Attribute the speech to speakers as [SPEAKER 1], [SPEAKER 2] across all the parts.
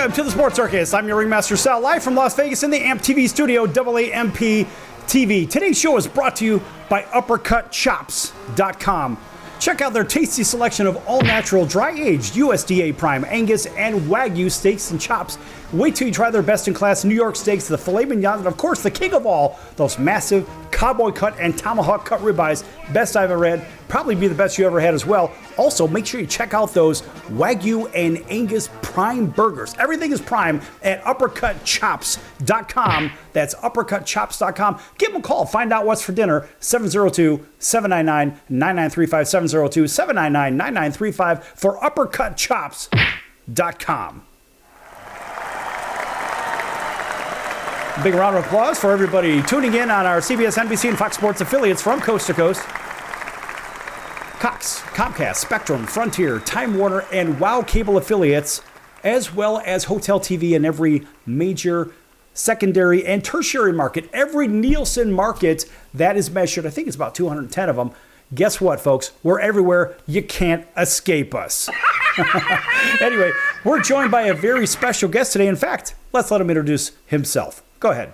[SPEAKER 1] Welcome to the Sports Circus. I'm your Ringmaster Sal, live from Las Vegas in the AMP TV studio, AAMP TV. Today's show is brought to you by UppercutChops.com. Check out their tasty selection of all-natural, dry-aged USDA Prime Angus and Wagyu steaks and chops. Wait till you try their best-in-class New York steaks, the filet mignon, and of course, the king of all, those massive cowboy cut and tomahawk cut ribeyes. Best I've ever had. Probably be the best you ever had as well. Also, make sure you check out those Wagyu and Angus Prime burgers. Everything is Prime at UppercutChops.com. That's UppercutChops.com. Give them a call. Find out what's for dinner. 702-799-9935. 702-799-9935 for UppercutChops.com. Big round of applause for everybody tuning in on our CBS, NBC, and Fox Sports affiliates from coast to coast. Cox, Comcast, Spectrum, Frontier, Time Warner, and WOW Cable affiliates, as well as Hotel TV in every major secondary and tertiary market. Every Nielsen market that is measured, I think it's about 210 of them. Guess what, folks? We're everywhere. You can't escape us. Anyway, we're joined by a very special guest today. In fact, let's let him introduce himself. Go ahead.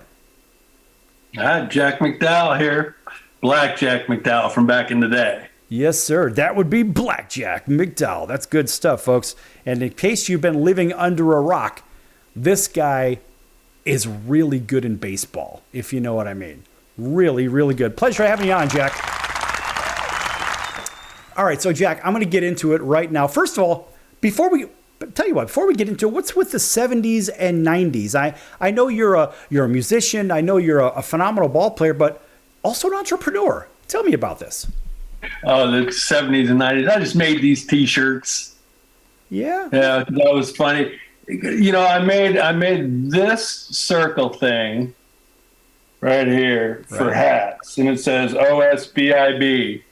[SPEAKER 2] Jack McDowell here. BlackJack McDowell from back in the day.
[SPEAKER 1] Yes, sir. That would be BlackJack McDowell. That's good stuff, folks. And in case you've been living under a rock, this guy is really good in baseball, if you know what I mean. Really, really good. Pleasure having you on, Jack. All right, so Jack, I'm going to get into it right now. First of all, before we get into it, what's with the 70s and 90s? I know you're a musician. I know you're a phenomenal ball player, but also an entrepreneur. Tell me about this.
[SPEAKER 2] Oh, the 70s and 90s. I just made these T-shirts.
[SPEAKER 1] Yeah.
[SPEAKER 2] Yeah, that was funny. You know, I made this circle thing right here for hats, and it says OSBIB.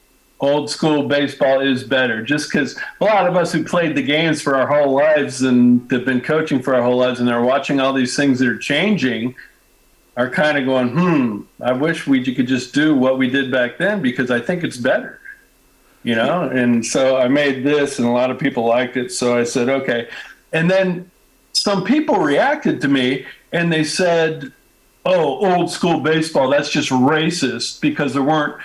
[SPEAKER 2] Old school baseball is better. Just because a lot of us who played the games for our whole lives and have been coaching for our whole lives and they're watching all these things that are changing are kind of going, I wish we could just do what we did back then because I think it's better, you know? And so I made this and a lot of people liked it. So I said, okay. And then some people reacted to me and they said, oh, old school baseball, that's just racist because there weren't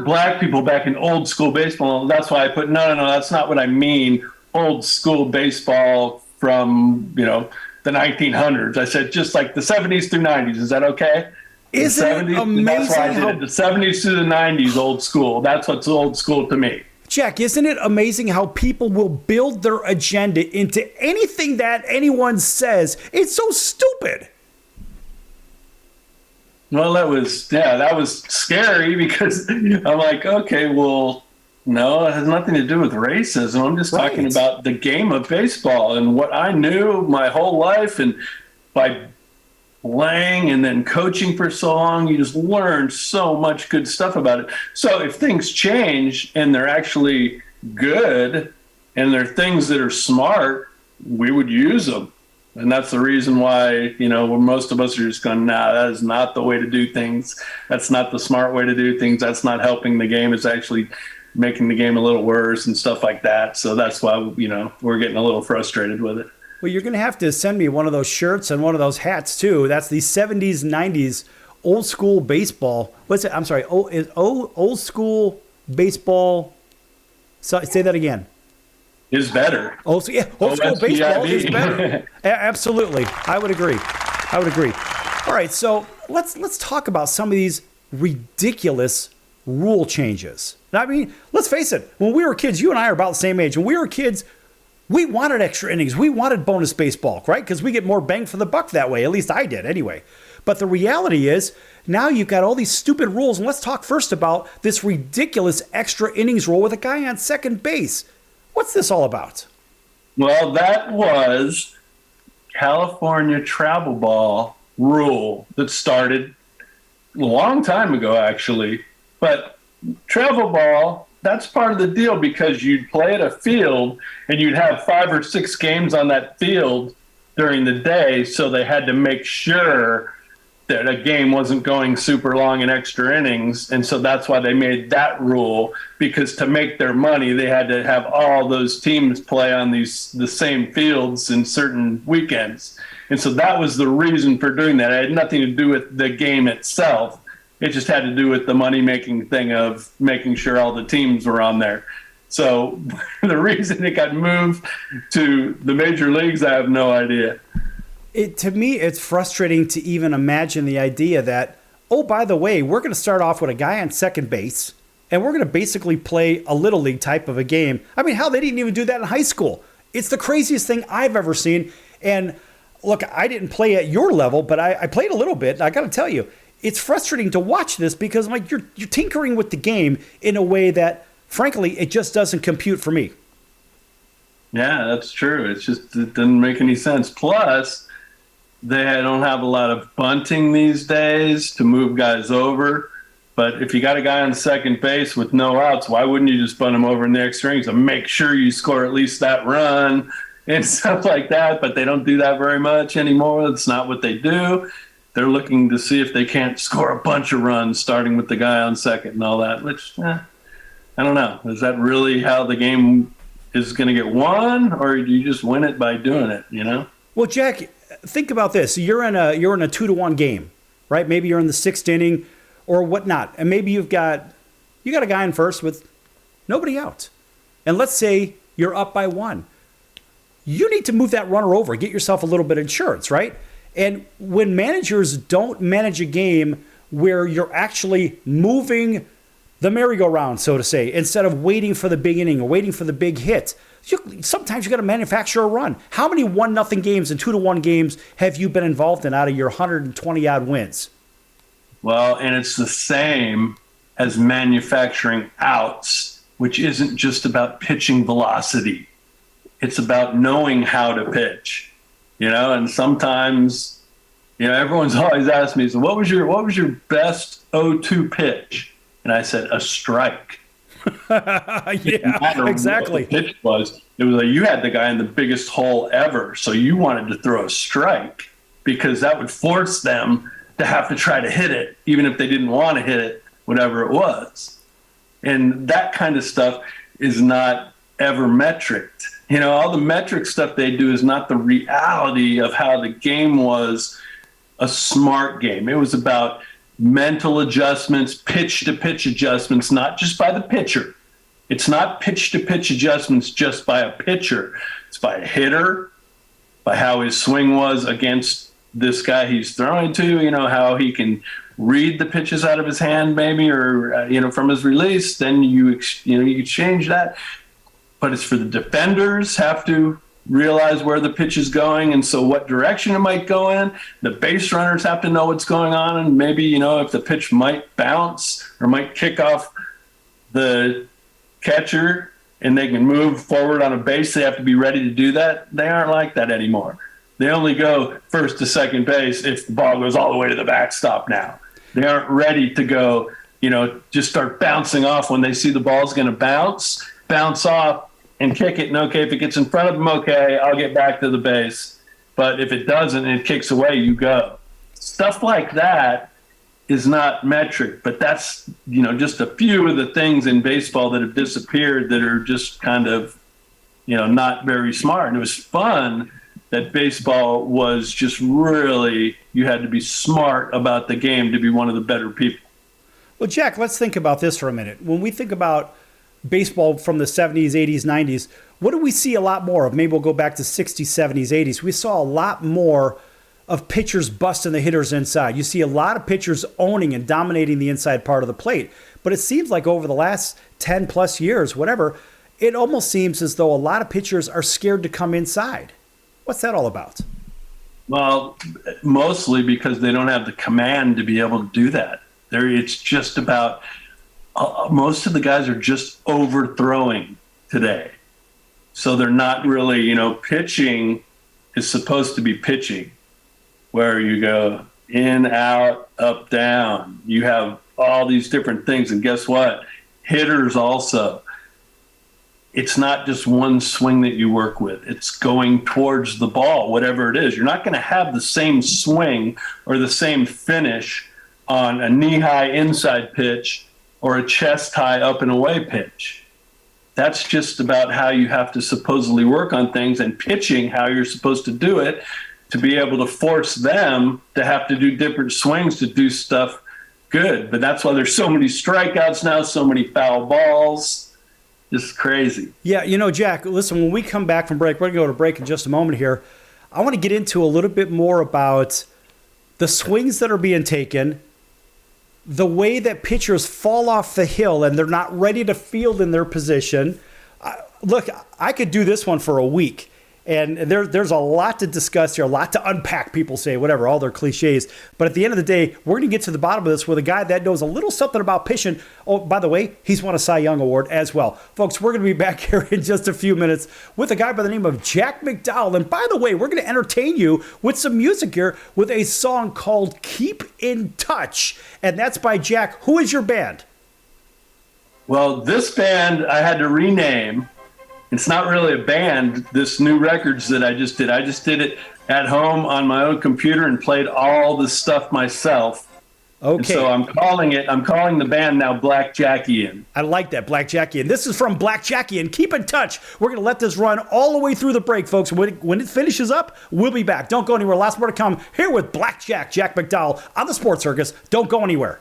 [SPEAKER 2] black people back in old school baseball. That's why I put, no, that's not what I mean. Old school baseball from, the 1900s. I said just like the 70s through 90s. Is that okay?
[SPEAKER 1] Isn't it amazing?
[SPEAKER 2] That's why I did it. The 70s through the 90s, old school. That's what's old school to me.
[SPEAKER 1] Jack, isn't it amazing how people will build their agenda into anything that anyone says? It's so stupid.
[SPEAKER 2] Well, that was scary because I'm like, okay, well, no, it has nothing to do with racism. I'm just talking about the game of baseball and what I knew my whole life. And by playing and then coaching for so long, you just learn so much good stuff about it. So if things change and they're actually good and they're things that are smart, we would use them. And that's the reason why, most of us are just going, nah, that is not the way to do things. That's not the smart way to do things. That's not helping the game. It's actually making the game a little worse and stuff like that. So that's why, we're getting a little frustrated with it.
[SPEAKER 1] Well, you're going to have to send me one of those shirts and one of those hats, too. That's the 70s, 90s old school baseball. What's it? I'm sorry. Old school baseball. So, say that again.
[SPEAKER 2] Is better.
[SPEAKER 1] Old school baseball is better. Absolutely. I would agree. All right, so let's talk about some of these ridiculous rule changes. I mean, let's face it. When we were kids, you and I are about the same age. When we were kids, we wanted extra innings. We wanted bonus baseball, right? Because we get more bang for the buck that way. At least I did anyway. But the reality is, now you've got all these stupid rules. And let's talk first about this ridiculous extra innings rule with a guy on second base. What's this all about?
[SPEAKER 2] Well, that was California travel ball rule that started a long time ago, actually. But travel ball, that's part of the deal because you'd play at a field and you'd have 5 or 6 games on that field during the day. So they had to make sure that a game wasn't going super long in extra innings. And so that's why they made that rule, because to make their money, they had to have all those teams play on the same fields in certain weekends. And so that was the reason for doing that. It had nothing to do with the game itself. It just had to do with the money-making thing of making sure all the teams were on there. So the reason it got moved to the major leagues, I have no idea.
[SPEAKER 1] To me, it's frustrating to even imagine the idea that, oh, by the way, we're going to start off with a guy on second base, and we're going to basically play a little league type of a game. I mean, hell, they didn't even do that in high school. It's the craziest thing I've ever seen. And look, I didn't play at your level, but I played a little bit. And I got to tell you, it's frustrating to watch this because like you're tinkering with the game in a way that, frankly, it just doesn't compute for me.
[SPEAKER 2] Yeah, that's true. It doesn't make any sense. Plus, they don't have a lot of bunting these days to move guys over. But if you got a guy on second base with no outs, why wouldn't you just bunt him over in the extra innings and make sure you score at least that run and stuff like that? But they don't do that very much anymore. That's not what they do. They're looking to see if they can't score a bunch of runs, starting with the guy on second and all that, which, I don't know. Is that really how the game is going to get won, or do you just win it by doing it, you know?
[SPEAKER 1] Well, Jack, think about this. You're in a 2-1 game, right? Maybe you're in the sixth inning or whatnot. And maybe you got a guy in first with nobody out. And let's say you're up by 1. You need to move that runner over, get yourself a little bit of insurance, right? And when managers don't manage a game where you're actually moving the merry-go-round, so to say, instead of waiting for the big inning or waiting for the big hit, sometimes you got to manufacture a run. How many 1-0 games and 2-1 games have you been involved in out of your 120-odd wins?
[SPEAKER 2] Well, and it's the same as manufacturing outs, which isn't just about pitching velocity. It's about knowing how to pitch, you know. And sometimes, you know, everyone's always asked me, so what was your best 0-2 pitch? And I said, a strike.
[SPEAKER 1] Yeah, exactly.
[SPEAKER 2] What the pitch was. It was like you had the guy in the biggest hole ever, so you wanted to throw a strike because that would force them to have to try to hit it, even if they didn't want to hit it, whatever it was. And that kind of stuff is not ever metriced. You know, all the metric stuff they do is not the reality of how the game was a smart game. It was about mental adjustments, pitch-to-pitch adjustments, not just by the pitcher. It's not pitch-to-pitch adjustments just by a pitcher. It's by a hitter, by how his swing was against this guy he's throwing to, you know, how he can read the pitches out of his hand maybe, or, you know, from his release. Then you change that. But it's for the defenders have to realize where the pitch is going and so what direction it might go in. The base runners have to know what's going on, and maybe, you know, if the pitch might bounce or might kick off the catcher and they can move forward on a base, they have to be ready to do that. They aren't like that anymore. They only go first to second base if the ball goes all the way to the backstop now. They aren't ready to go, you know, just start bouncing off when they see the ball's going to bounce off and kick it. And okay, if it gets in front of them, okay, I'll get back to the base. But if it doesn't and it kicks away, you go. Stuff like that is not metric, but that's, you know, just a few of the things in baseball that have disappeared that are just kind of, you know, not very smart. And it was fun that baseball was just really, you had to be smart about the game to be one of the better people.
[SPEAKER 1] Well, Jack, let's think about this for a minute. When we think about baseball from the 70s, 80s, 90s, what do we see a lot more of? Maybe we'll go back to 60s, 70s, 80s. We saw a lot more of pitchers busting the hitters inside. You see a lot of pitchers owning and dominating the inside part of the plate. But it seems like over the last 10 plus years, whatever, it almost seems as though a lot of pitchers are scared to come inside. What's that all about?
[SPEAKER 2] Well, mostly because they don't have the command to be able to do that. It's just about most of the guys are just overthrowing today. So they're not really, you know, pitching is supposed to be pitching, where you go in, out, up, down. You have all these different things. And guess what? Hitters also. it's not just one swing that you work with. It's going towards the ball, whatever it is. You're not going to have the same swing or the same finish on a knee-high inside pitch or a chest-high up and away pitch. That's just about how you have to supposedly work on things, and pitching how you're supposed to do it to be able to force them to have to do different swings to do stuff good. But that's why there's so many strikeouts now, so many foul balls. Just crazy.
[SPEAKER 1] Yeah, Jack, listen, when we come back from break, we're going to go to break in just a moment here. I want to get into a little bit more about the swings that are being taken, the way that pitchers fall off the hill and they're not ready to field in their position. Look, I could do this one for a week. And there's a lot to discuss here, a lot to unpack, people say, whatever, all their cliches. But at the end of the day, we're going to get to the bottom of this with a guy that knows a little something about pitching. Oh, by the way, he's won a Cy Young Award as well. Folks, we're going to be back here in just a few minutes with a guy by the name of Jack McDowell. And by the way, we're going to entertain you with some music here with a song called Keep in Touch. And that's by Jack. Who is your band?
[SPEAKER 2] Well, this band I had to rename. It's not really a band, this new records that I just did. I just did it at home on my own computer and played all the stuff myself. Okay. And so I'm calling the band now BlackJackian.
[SPEAKER 1] I like that, BlackJackian. This is from BlackJackian. Keep in touch. We're going to let this run all the way through the break, folks. When it finishes up, we'll be back. Don't go anywhere. Lots more to come here with BlackJack, Jack McDowell on the Sports Circus. Don't go anywhere.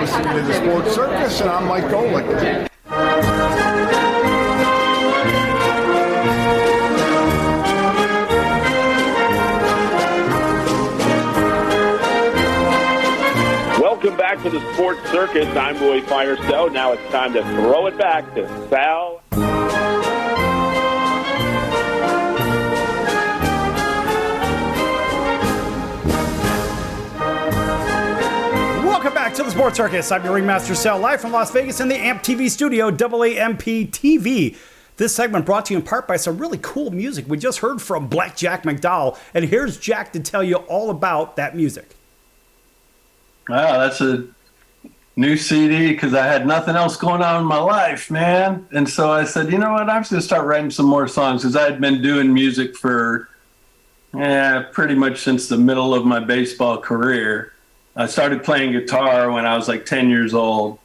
[SPEAKER 3] listening to the Sports Circus, and I'm Mike Golick.
[SPEAKER 4] Welcome back to the Sports Circus. I'm Roy Firestone. Now it's time to throw it back to Sal.
[SPEAKER 1] Welcome back to the Sports Circus. I'm your Ringmaster Sal, live from Las Vegas in the AMP TV studio, AAMP TV. This segment brought to you in part by some really cool music. We just heard from BlackJack McDowell, and here's Jack to tell you all about that music.
[SPEAKER 2] Wow, that's a new CD because I had nothing else going on in my life, man. And so I said, you know what, I'm just going to start writing some more songs because I had been doing music for pretty much since the middle of my baseball career. I started playing guitar when I was like 10 years old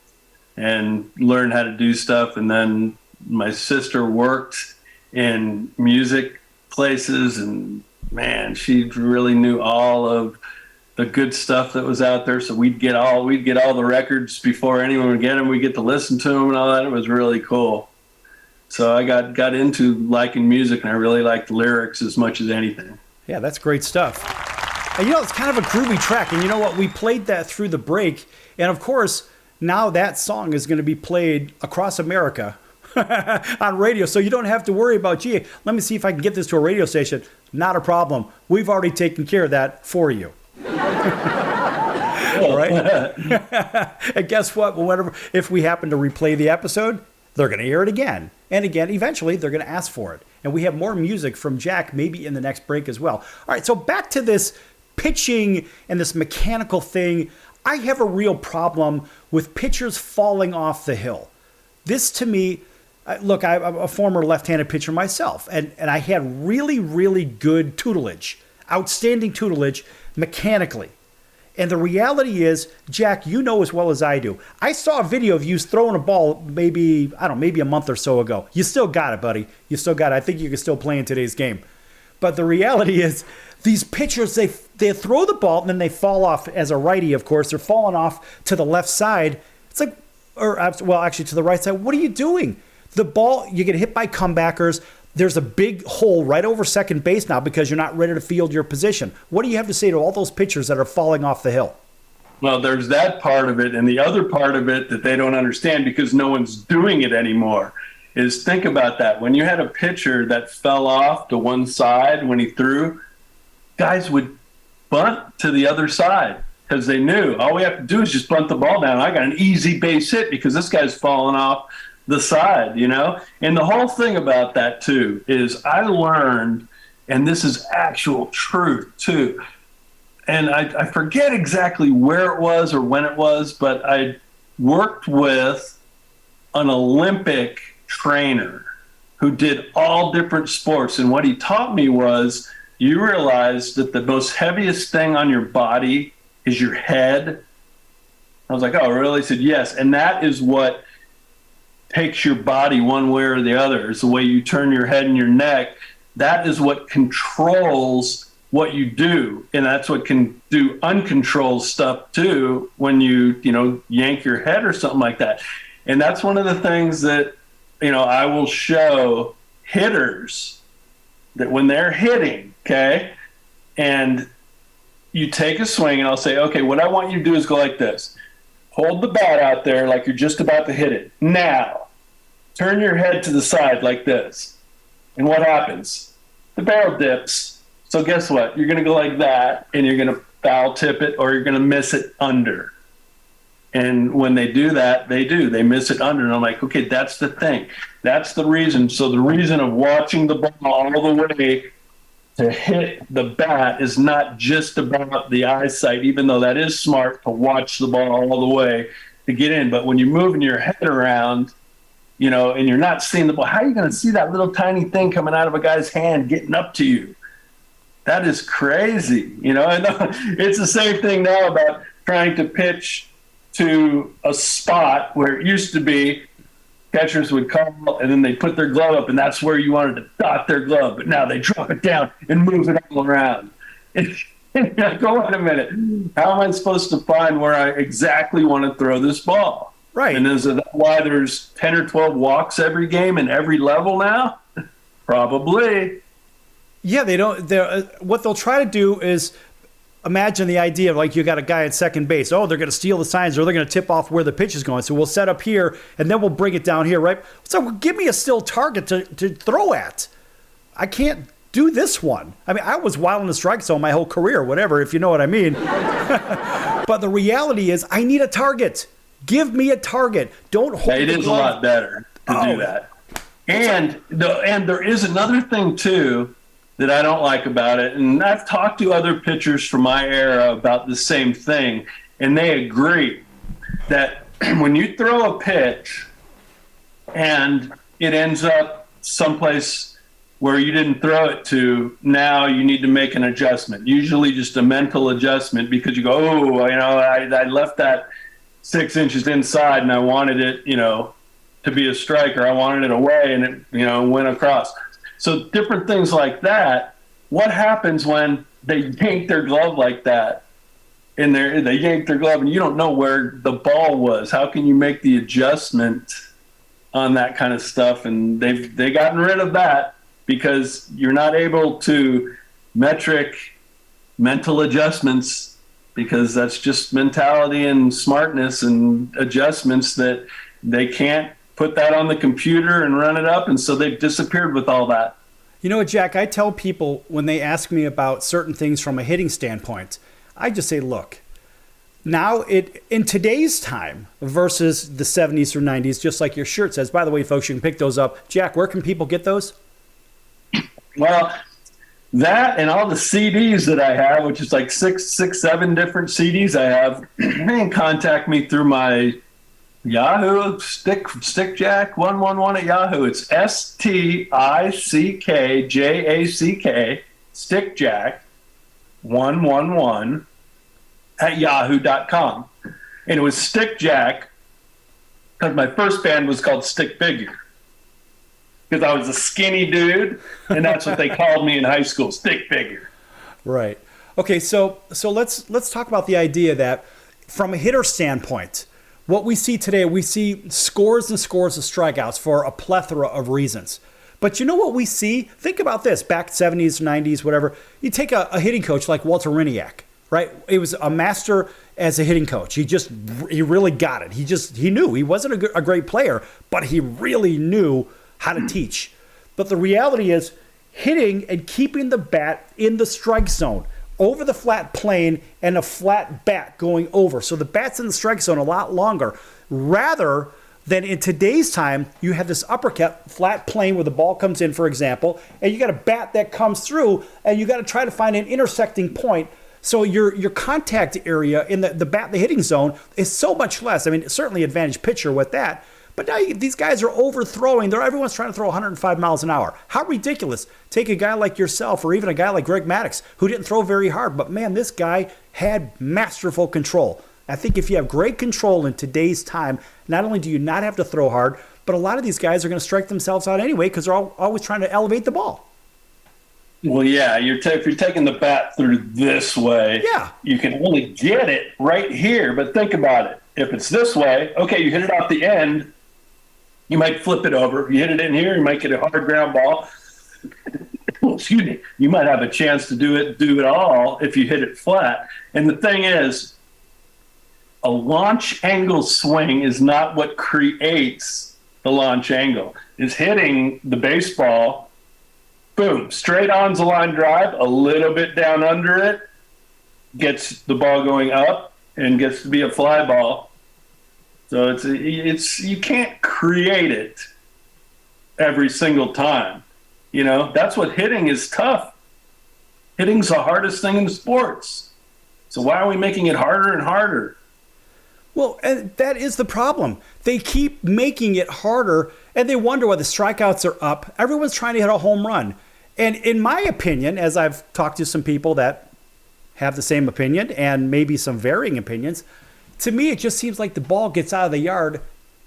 [SPEAKER 2] and learned how to do stuff. And then my sister worked in music places, and man, she really knew all of the good stuff that was out there. So we'd get all the records before anyone would get them. We'd get to listen to them and all that. It was really cool. So I got into liking music, and I really liked lyrics as much as anything.
[SPEAKER 1] Yeah, that's great stuff. And you know, it's kind of a groovy track. And you know what? We played that through the break. And of course, now that song is going to be played across America on radio. So you don't have to worry about, gee, let me see if I can get this to a radio station. Not a problem. We've already taken care of that for you. All right. And guess what? If we happen to replay the episode, they're going to hear it again and again. Eventually, they're going to ask for it. And we have more music from Jack maybe in the next break as well. All right. So back to this pitching and this mechanical thing. I have a real problem with pitchers falling off the hill. This to me, look, I'm a former left-handed pitcher myself, and I had really, really good tutelage, outstanding tutelage mechanically. And the reality is, Jack, you know as well as I do, I saw a video of you throwing a ball maybe a month or so ago. You still got it, buddy. You still got it. I think you can still play in today's game. But the reality is, these pitchers, they throw the ball and then they fall off. As a righty, of course, they're falling off to the left side. It's like, actually to the right side. What are you doing? The ball, you get hit by comebackers. There's a big hole right over second base now because you're not ready to field your position. What do you have to say to all those pitchers that are falling off the hill?
[SPEAKER 2] Well, there's that part of it. And the other part of it that they don't understand because no one's doing it anymore is think about that. When you had a pitcher that fell off to one side when he threw, guys would bunt to the other side because they knew all we have to do is just bunt the ball down. I got an easy base hit because this guy's falling off the side, you know? And the whole thing about that, too, is I learned, and this is actual truth, too, and I forget exactly where it was or when it was, but I worked with an Olympic trainer who did all different sports. And what he taught me was you realize that the most heaviest thing on your body is your head. I was like, oh, really? He said, yes. And that is what takes your body one way or the other. It's the way you turn your head and your neck. That is what controls what you do. And that's what can do uncontrolled stuff too when you yank your head or something like that. And that's one of the things that, I will show hitters that when they're hitting, okay, and you take a swing and I'll say, okay, what I want you to do is go like this. Hold the bat out there like you're just about to hit it. Now, turn your head to the side like this. And what happens? The barrel dips. So guess what? You're going to go like that, and you're going to foul tip it, or you're going to miss it under. And when they do that, they miss it under. And I'm like, okay, that's the thing. That's the reason. So the reason of watching the ball all the way to hit the bat is not just about the eyesight, even though that is smart to watch the ball all the way to get in. But when you're moving your head around, and you're not seeing the ball, how are you going to see that little tiny thing coming out of a guy's hand getting up to you? That is crazy. And it's the same thing now about trying to pitch to a spot where it used to be catchers would call and then they put their glove up and that's where you wanted to dot their glove. But now they drop it down and move it all around. And go, wait a minute. How am I supposed to find where I exactly want to throw this ball?
[SPEAKER 1] Right.
[SPEAKER 2] And is that why there's 10 or 12 walks every game and every level now? Probably.
[SPEAKER 1] Yeah, they don't. What they'll try to do is imagine the idea of like you got a guy at second base. Oh, they're going to steal the signs or they're going to tip off where the pitch is going. So we'll set up here and then we'll bring it down here, right? So give me a still target to throw at. I can't do this one. I mean, I was wild in the strike zone my whole career, whatever, if you know what I mean. But the reality is I need a target. Give me a target. Don't hold
[SPEAKER 2] it. It is a lot better to do that. And there is another thing, too, that I don't like about it. And I've talked to other pitchers from my era about the same thing, and they agree that when you throw a pitch and it ends up someplace where you didn't throw it to, now you need to make an adjustment, usually just a mental adjustment, because you go, oh, I left that 6 inches inside and I wanted it, to be a strike, or I wanted it away and it, went across. So different things like that. What happens when they yank their glove like that, and they yank their glove and you don't know where the ball was? How can you make the adjustment on that kind of stuff? And they've gotten rid of that because you're not able to metric mental adjustments, because that's just mentality and smartness and adjustments that they can't put that on the computer and run it up. And so they've disappeared with all that.
[SPEAKER 1] You know what, Jack, I tell people when they ask me about certain things from a hitting standpoint, I just say, look, now in today's time versus the 70s or 90s, just like your shirt says, by the way, folks, you can pick those up. Jack, where can people get those?
[SPEAKER 2] Well, that and all the CDs that I have, which is like seven different CDs I have, they can contact me through my Yahoo Stickjack 111 at Yahoo. It's STICKJACK Stickjack 111 at yahoo.com. And it was Stickjack because my first band was called Stick Figure, because I was a skinny dude, and that's what they called me in high school, Stick Figure.
[SPEAKER 1] Right. Okay, so let's talk about the idea that from a hitter standpoint, what we see today, we see scores and scores of strikeouts for a plethora of reasons. But you know what we see? Think about this. Back 70s, 90s, whatever. You take a hitting coach like Walter Ringmaster, right? He was a master as a hitting coach. He really got it. He knew. He wasn't a great player, but he really knew how to teach. But the reality is hitting and keeping the bat in the strike zone, over the flat plane, and a flat bat going over. So the bat's in the strike zone a lot longer, rather than in today's time, you have this uppercut flat plane where the ball comes in, for example, and you got a bat that comes through, and you got to try to find an intersecting point. So your contact area in the hitting zone is so much less. I mean, certainly advantage pitcher with that. But now these guys are overthrowing. Everyone's trying to throw 105 miles an hour. How ridiculous. Take a guy like yourself or even a guy like Greg Maddux, who didn't throw very hard. But, man, this guy had masterful control. I think if you have great control in today's time, not only do you not have to throw hard, but a lot of these guys are going to strike themselves out anyway because they're always trying to elevate the ball.
[SPEAKER 2] Well, yeah, if you're taking the bat through this way, you can only get it right here. But think about it. If it's this way, okay, you hit it off the end, you might flip it over. You hit it in here, you might get a hard ground ball. Excuse me. You might have a chance to do it all if you hit it flat. And the thing is, a launch angle swing is not what creates the launch angle. It's hitting the baseball, boom, straight on's a line drive, a little bit down under it, gets the ball going up and gets to be a fly ball. So it's you can't create it every single time. That's what hitting is tough. Hitting's the hardest thing in sports. So why are we making it harder and harder?
[SPEAKER 1] Well, and that is the problem. They keep making it harder, and they wonder why the strikeouts are up. Everyone's trying to hit a home run. And in my opinion, as I've talked to some people that have the same opinion and maybe some varying opinions, to me it just seems like the ball gets out of the yard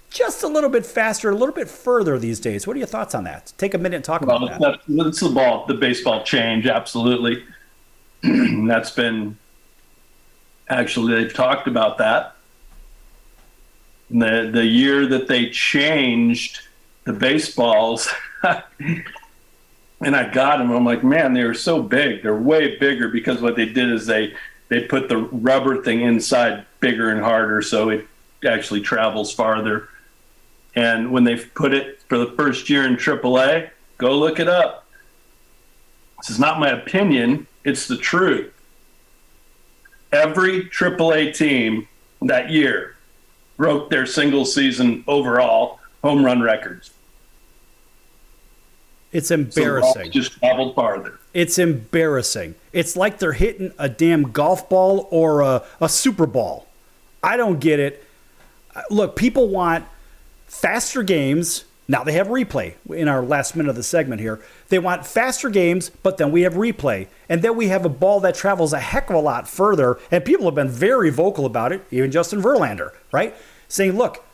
[SPEAKER 1] just a little bit faster, a little bit further these days. What are your thoughts on that? Take a minute and talk about that.
[SPEAKER 2] That's the baseball change, absolutely. That's been, actually, they've talked about that. The year that they changed the baseballs, and I got them, I'm like, man, they were so big. They're way bigger because what they did is they they put the rubber thing inside bigger and harder so it actually travels farther. And when they put it for the first year in AAA, go look it up. This is not my opinion, it's the truth. Every AAA team that year broke their single season overall home run records.
[SPEAKER 1] It's embarrassing.
[SPEAKER 2] So just traveled farther.
[SPEAKER 1] It's embarrassing. It's like they're hitting a damn golf ball or a Super Bowl. I don't get it. Look, people want faster games. Now they have replay in our last minute of the segment here. They want faster games, but then we have replay. And then we have a ball that travels a heck of a lot further. And people have been very vocal about it, even Justin Verlander, right? Saying, look,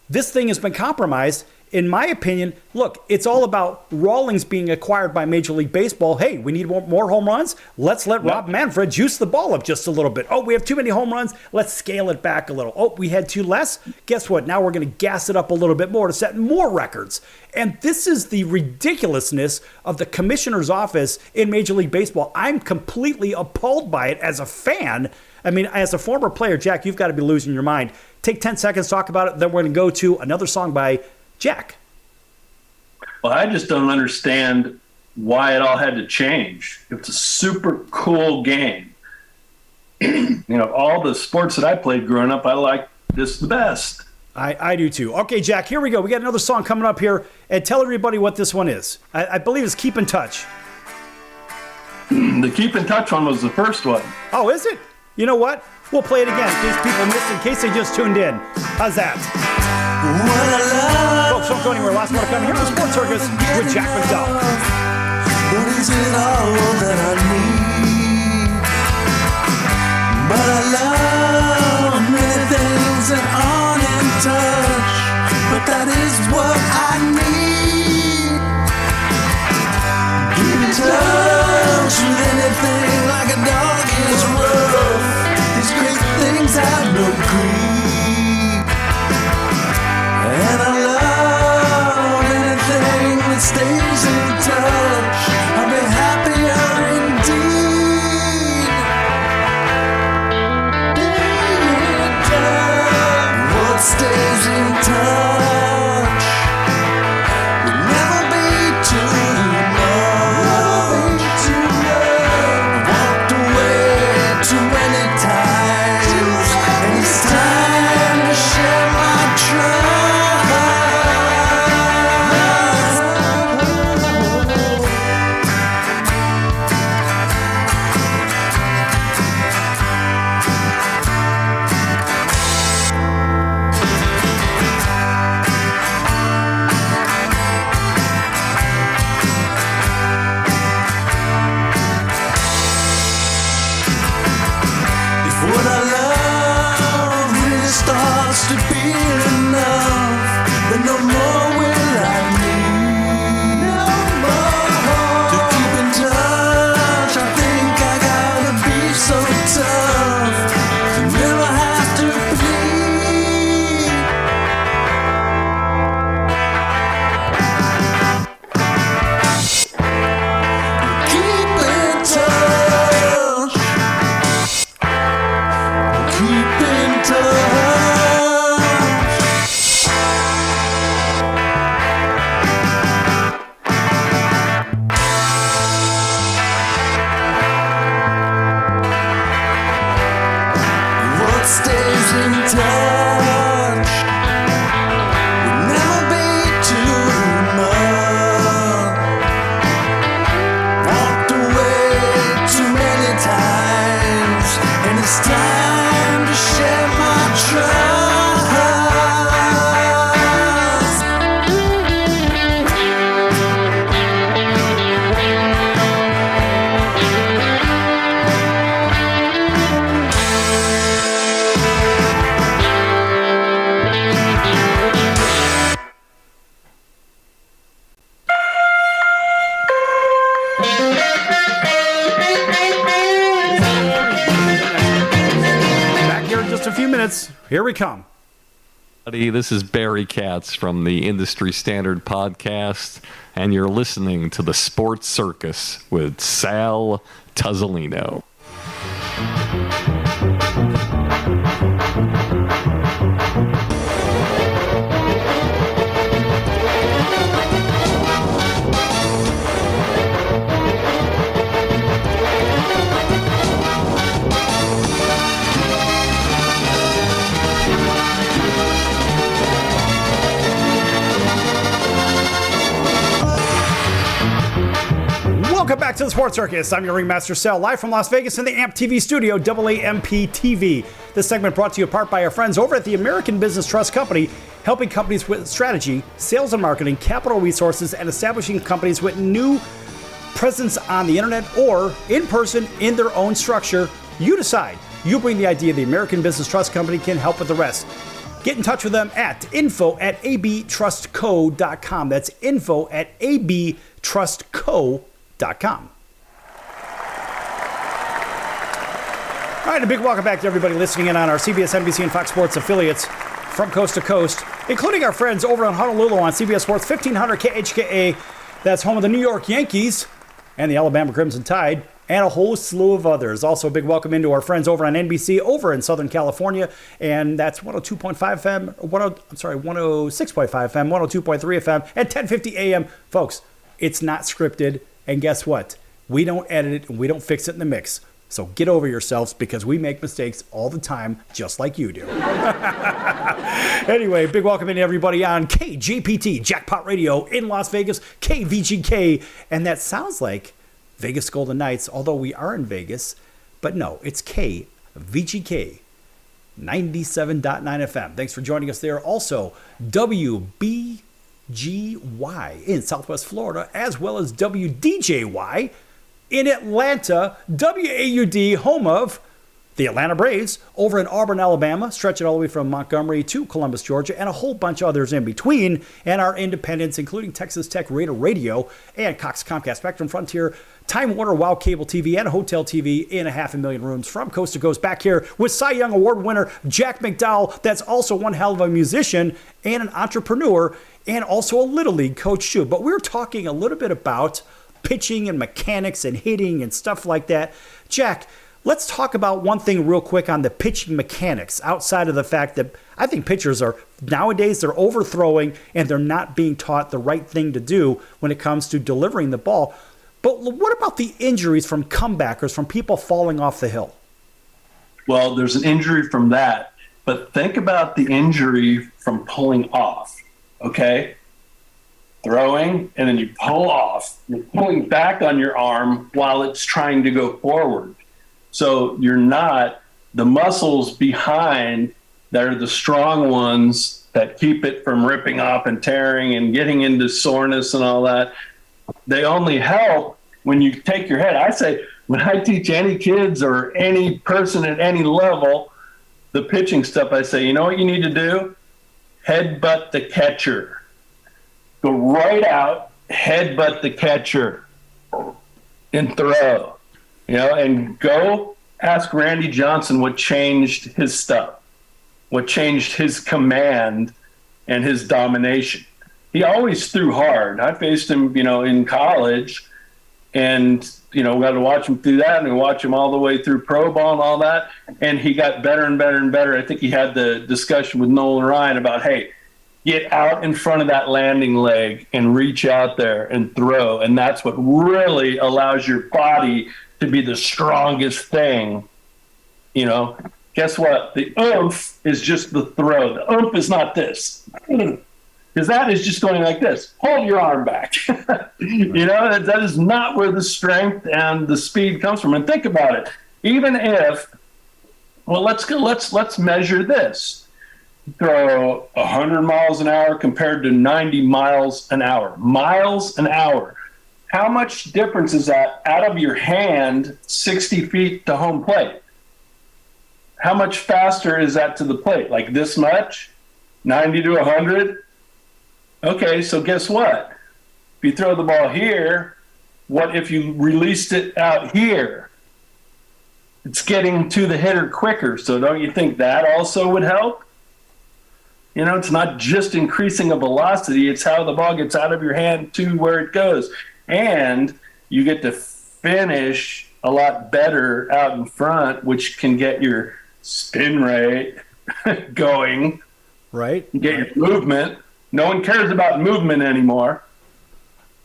[SPEAKER 1] this thing has been compromised. In my opinion, look, it's all about Rawlings being acquired by Major League Baseball. Hey, we need more home runs. Let's let Rob Manfred juice the ball up just a little bit. Oh, we have too many home runs. Let's scale it back a little. Oh, we had two less. Guess what? Now we're going to gas it up a little bit more to set more records. And this is the ridiculousness of the commissioner's office in Major League Baseball. I'm completely appalled by it as a fan. I mean, as a former player, Jack, you've got to be losing your mind. Take 10 seconds, talk about it. Then we're going to go to another song by Jack.
[SPEAKER 2] Well, I just don't understand why it all had to change. It's a super cool game. All the sports that I played growing up, I like this the best.
[SPEAKER 1] I do too. Okay, Jack, here we go. We got another song coming up here. And tell everybody what this one is. I believe it's Keep in Touch.
[SPEAKER 2] The Keep in Touch one was the first one.
[SPEAKER 1] Oh, is it? You know what? We'll play it again in case people missed, in case they just tuned in. How's that? Folks, don't go anywhere. Last one to come here to the Sports Circus with Jack McDowell.
[SPEAKER 5] But is it all that I need? But I love many things that aren't in touch. But that is what I need. Keep in touch with anything like a dog is rough. These great things have no creed. And I love anything that stays in touch. I'll be happier indeed. What stays in touch will never be too much. I walked away too many times, and it's time to share my trust. If what I love really starts to be enough, then no more will I need. No more. To keep in touch, I think I gotta be so tough to never have to plead. Keep in touch. Keep in touch. What stays in touch will never be too much. Walked away too many times, and it's time to share my trust.
[SPEAKER 1] Back here in just a few minutes. Here we come.
[SPEAKER 6] This is Barry Katz from the Industry Standard Podcast, and you're listening to the Sports Circus with Sal Tuzzolino.
[SPEAKER 1] Welcome back to the Sports Circus. I'm your Ringmaster Sal, live from Las Vegas in the AMP TV studio, AAMP TV. This segment brought to you in part by our friends over at the American Business Trust Company, helping companies with strategy, sales and marketing, capital resources, and establishing companies with new presence on the internet or in person in their own structure. You decide. You bring the idea. The American Business Trust Company can help with the rest. Get in touch with them at info@abtrustco.com. That's info@abtrustco.com. All right, a big welcome back to everybody listening in on our CBS, NBC, and Fox Sports affiliates from coast to coast, including our friends over in Honolulu on CBS Sports 1500 KHKA. That's home of the New York Yankees and the Alabama Crimson Tide, and a whole slew of others. Also, a big welcome into our friends over on NBC over in Southern California, and that's 102.5 FM, 106.5 FM, 102.3 FM, and 1050 AM. Folks, it's not scripted, and guess what? We don't edit it, and we don't fix it in the mix. So get over yourselves, because we make mistakes all the time, just like you do. Anyway, big welcome into everybody on KJPT, Jackpot Radio in Las Vegas, KVGK, and that sounds like Vegas Golden Knights, although we are in Vegas, but no, it's KVGK 97.9 FM. Thanks for joining us there. Also, WBGY in Southwest Florida, as well as WDJY in Atlanta, WAUD, home of the Atlanta Braves, over in Auburn, Alabama, stretching all the way from Montgomery to Columbus, Georgia, and a whole bunch of others in between, and our independents, including Texas Tech Raider Radio and Cox Comcast Spectrum Frontier, Time Warner, Wow Cable TV, and Hotel TV in 500,000 rooms from coast to coast. Back here with Cy Young Award winner Jack McDowell, that's also one hell of a musician and an entrepreneur, and also a Little League coach too. But we're talking a little bit about pitching and mechanics and hitting and stuff like that. Jack, let's talk about one thing real quick on the pitching mechanics, outside of the fact that I think pitchers are, nowadays, they're overthrowing and they're not being taught the right thing to do when it comes to delivering the ball. But what about the injuries from comebackers, from people falling off the hill?
[SPEAKER 2] Well, there's an injury from that, but think about the injury from pulling off, okay? Throwing, and then you pull off. You're pulling back on your arm while it's trying to go forward. So you're not, the muscles behind that are the strong ones that keep it from ripping off and tearing and getting into soreness and all that. They only help when you take your head. I say, when I teach any kids or any person at any level the pitching stuff, I say, you know what you need to do? Headbutt the catcher. Go right out, headbutt the catcher, and throw. You know, and go ask Randy Johnson what changed his stuff, what changed his command and his domination. He always threw hard. I faced him, you know, in college, and, you know, we got to watch him through that, and we watch him all the way through pro ball and all that, and he got better and better and better. I think he had the discussion with Nolan Ryan about, hey, get out in front of that landing leg and reach out there and throw. And that's what really allows your body to be the strongest thing. You know, guess what? The oomph is just the throw. The oomph is not this. Because that is just going like this. Hold your arm back. You know, that is not where the strength and the speed comes from. And think about it. Even if, well, let's measure this. Throw 100 miles an hour compared to 90 miles an hour. Miles an hour. How much difference is that out of your hand 60 feet to home plate? How much faster is that to the plate? Like this much? 90 to 100? Okay, so guess what? If you throw the ball here, what if you released it out here? It's getting to the hitter quicker. So don't you think that also would help? You know, it's not just increasing a velocity, it's how the ball gets out of your hand to where it goes. And you get to finish a lot better out in front, which can get your spin rate going.
[SPEAKER 1] Right.
[SPEAKER 2] Get your movement. No one cares about movement anymore.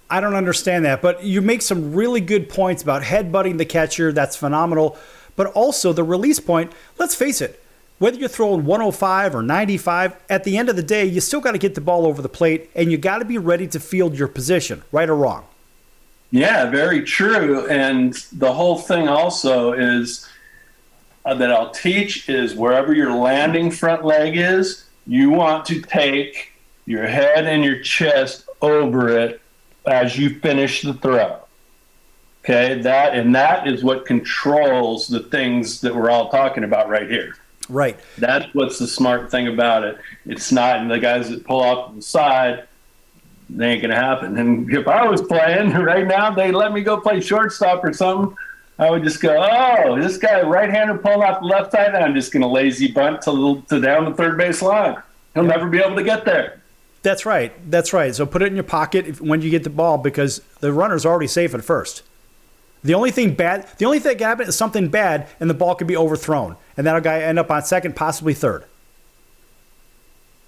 [SPEAKER 1] I don't understand that, but you make some really good points about headbutting the catcher. That's phenomenal. But also the release point, let's face it, whether you're throwing 105 or 95, at the end of the day, you still got to get the ball over the plate, and you got to be ready to field your position, right or wrong.
[SPEAKER 2] Yeah, very true. And the whole thing also is that I'll teach is wherever your landing front leg is, you want to take your head and your chest over it as you finish the throw. Okay, that is what controls the things that we're all talking about right here.
[SPEAKER 1] Right.
[SPEAKER 2] That's what's the smart thing about it. It's not, and the guys that pull off to the side, they ain't gonna happen. And if I was playing right now, they let me go play shortstop or something, I would just go, oh, this guy right-hander pulling off the left side, and I'm just gonna lazy bunt to down the third base line. He'll never be able to get there.
[SPEAKER 1] That's right. That's right. So put it in your pocket when you get the ball, because the runner's already safe at first. The only thing that can happen is something bad, and the ball could be overthrown, and that'll guy end up on second, possibly third.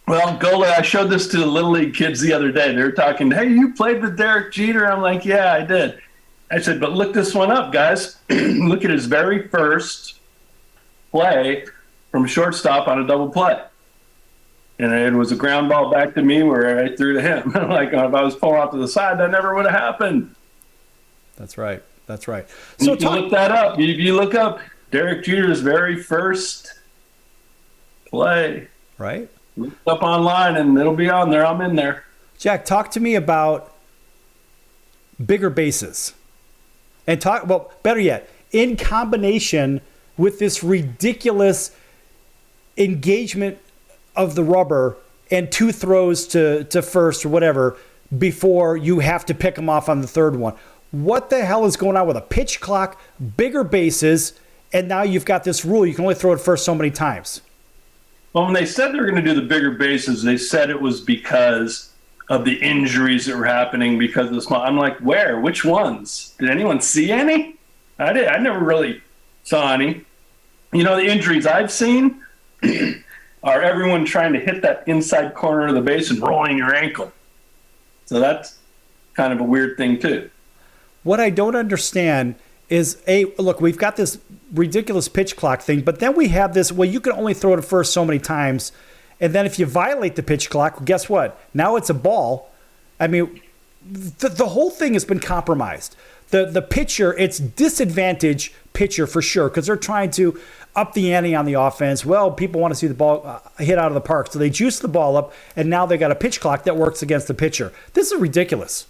[SPEAKER 2] Well, Gola, I showed this to the Little League kids the other day. They were talking, hey, you played with Derek Jeter? I'm like, yeah, I did. I said, but look this one up, guys. Look at his very first play from shortstop on a double play. And it was a ground ball back to me where I threw to him. Like, if I was pulling off to the side, that never would have happened.
[SPEAKER 1] That's right. That's right. So
[SPEAKER 2] you can look that up. If you look up Derek Jeter's very first play,
[SPEAKER 1] right?
[SPEAKER 2] Look it up online, and it'll be on there. I'm in there.
[SPEAKER 1] Jack, talk to me about bigger bases. And better yet, in combination with this ridiculous engagement of the rubber and 2 throws to first or whatever before you have to pick them off on the third one. What the hell is going on with a pitch clock, bigger bases, and now you've got this rule you can only throw it first so many times?
[SPEAKER 2] Well, when they said they were going to do the bigger bases, they said it was because of the injuries that were happening because of the small. I'm like, where? Which ones? Did anyone see any? I did. I never really saw any. You know, the injuries I've seen are everyone trying to hit that inside corner of the base and rolling your ankle. So that's kind of a weird thing, too.
[SPEAKER 1] What I don't understand is, look, we've got this ridiculous pitch clock thing, but then we have this, well, you can only throw it first so many times. And then if you violate the pitch clock, well, guess what? Now it's a ball. I mean, the whole thing has been compromised. The pitcher, it's disadvantage pitcher for sure, because they're trying to up the ante on the offense. Well, people want to see the ball hit out of the park, so they juice the ball up, and now they got a pitch clock that works against the pitcher. This is ridiculous.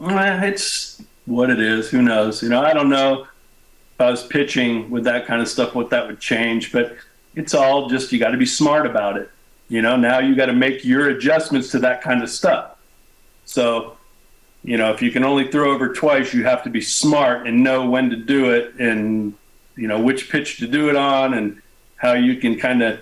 [SPEAKER 2] It's what it is. Who knows? You know, I don't know if I was pitching with that kind of stuff, what that would change, but it's all just, you got to be smart about it. You know, now you got to make your adjustments to that kind of stuff. So, you know, if you can only throw over twice, you have to be smart and know when to do it and, you know, which pitch to do it on and how you can kind of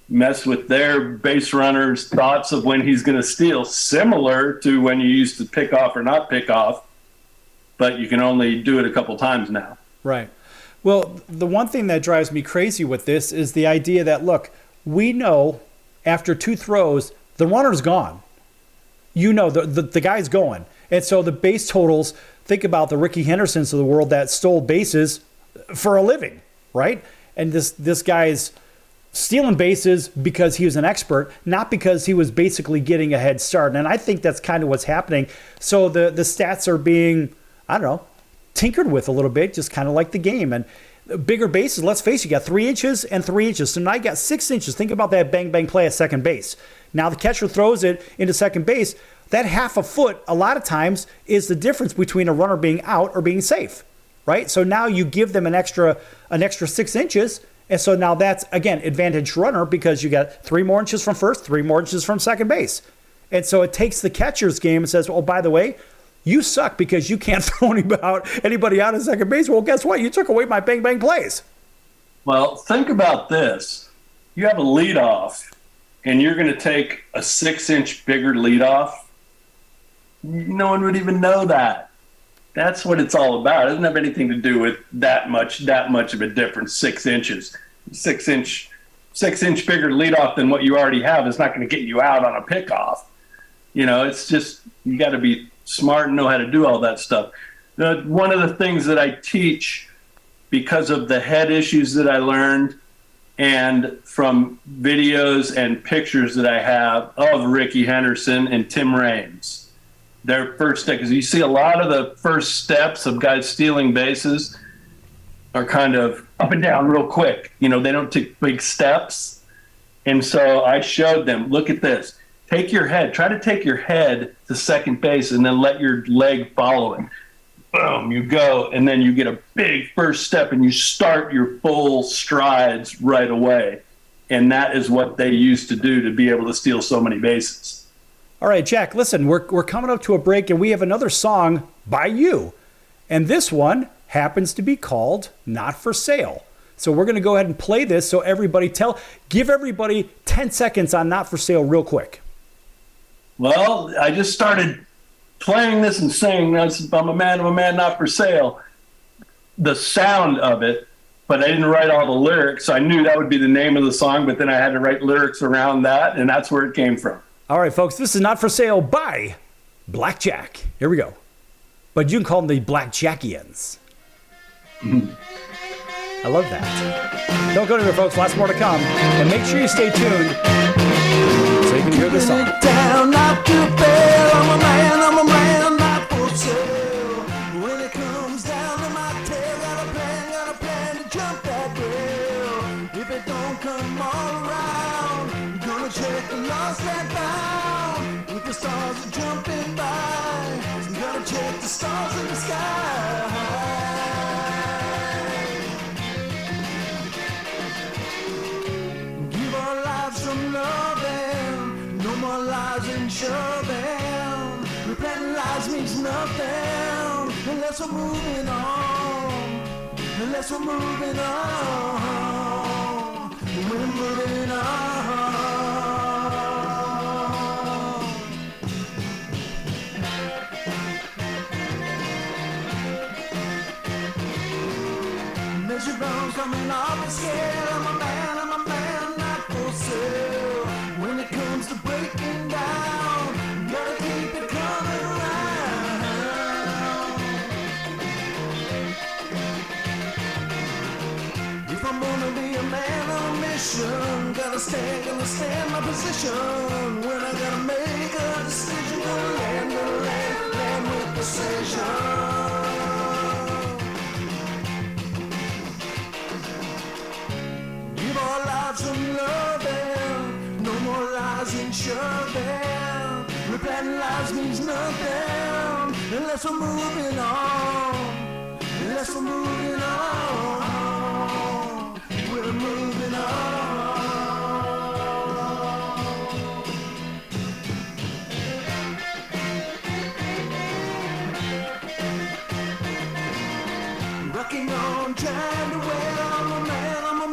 [SPEAKER 2] mess with their base runner's thoughts of when he's going to steal, similar to when you used to pick off or not pick off, but you can only do it a couple times now.
[SPEAKER 1] Right. Well, the one thing that drives me crazy with this is the idea that, look, we know after 2 throws, the runner's gone. You know, the guy's going. And so the base totals, think about the Ricky Hendersons of the world that stole bases for a living, right? And this guy's stealing bases because he was an expert, not because he was basically getting a head start. And I think that's kind of what's happening. So the stats are being, I don't know, tinkered with a little bit, just kind of like the game. And bigger bases, let's face it, you got 3 inches and 3 inches. So now you got 6 inches. Think about that bang, bang play at second base. Now the catcher throws it into second base. That half a foot, a lot of times, is the difference between a runner being out or being safe, right? So now you give them an extra 6 inches. And so now that's, again, advantage runner because you got 3 more inches from first, 3 more inches from second base. And so it takes the catcher's game and says, oh, by the way, you suck because you can't throw anybody out of second base. Well, guess what? You took away my bang, bang plays.
[SPEAKER 2] Well, think about this. You have a leadoff, and you're going to take a 6-inch bigger leadoff. No one would even know that. That's what it's all about. It doesn't have anything to do with that much of a difference, 6 inches. 6-inch bigger leadoff than what you already have is not going to get you out on a pickoff. You know, it's just, you got to be smart and know how to do all that stuff. One of the things that I teach, because of the head issues that I learned and from videos and pictures that I have of Ricky Henderson and Tim Raines, their first step, because you see a lot of the first steps of guys stealing bases are kind of up and down real quick. You know, they don't take big steps. And so I showed them, look at this. Try to take your head to second base and then let your leg follow it. Boom, you go, and then you get a big first step and you start your full strides right away. And that is what they used to do to be able to steal so many bases.
[SPEAKER 1] All right, Jack, listen, we're coming up to a break, and we have another song by you. And this one happens to be called Not For Sale. So we're going to go ahead and play this so give everybody 10 seconds on Not For Sale real quick.
[SPEAKER 2] Well, I just started playing this and saying, I'm a man, not for sale. The sound of it, but I didn't write all the lyrics. So I knew that would be the name of the song, but then I had to write lyrics around that, and that's where it came from.
[SPEAKER 1] All right, folks, this is Not For Sale by BlackJack. Here we go. But you can call them the BlackJackians. I love that. Don't go anywhere, folks. Lots more to come. And make sure you stay tuned so you can hear this song.
[SPEAKER 5] Down, not to fail. I'm a man, not for sale. When it comes down to my tail, got a plan to jump that rail. If it don't come all around, I'm gonna check the lost and found. If the stars are jumping by, I'm gonna check the stars in the sky. Give our lives some loving, no more lies and shoving. Replanting lives means nothing unless we're moving on. Unless we're moving on. We're moving on. Measure bones coming off the scale. I'm a man, not for sale. When it comes to breaking down, gotta keep it coming around. If I'm gonna be a man on a mission, gotta stand my position. When I gotta make a decision, gonna land with precision. Give our lives some loving, no more lies and shoving. Replanting lives means nothing unless we're moving on. Unless we're moving on. We're moving on. Rocking on, trying to wear. I'm a